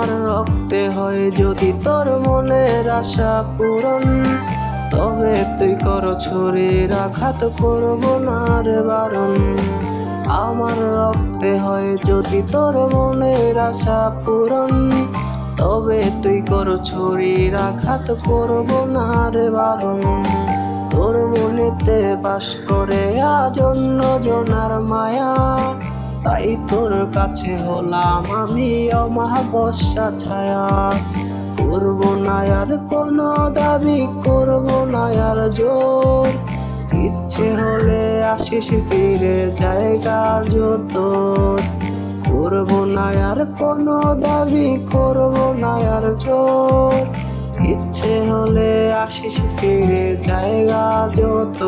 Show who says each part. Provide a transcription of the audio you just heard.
Speaker 1: আমার রক্তে হয় যদি তোর মনের আশা পূরণ, তবে তুই কর ছুরির আঘাত, করব না রে বারণ। আমার রক্তে হয় যদি তোর মনের আশা পূরণ, তবে তুই কর ছুরির আঘাত, করব না রে বারণ। তোর মনেতে বাস করে আজ অন্য জনার মায়া, তাই তোর কাছে হলাম আমি অমাবস্যা ছায়া। করবো না আর কোনো দাবি, করবো না আর জোর, ইচ্ছে হলে আসিস ফিরে জায়গা যত। করবো না আর কোনো দাবি, করবো না আর জোর, ইচ্ছে হলে আসিস ফিরে জায়গা যত।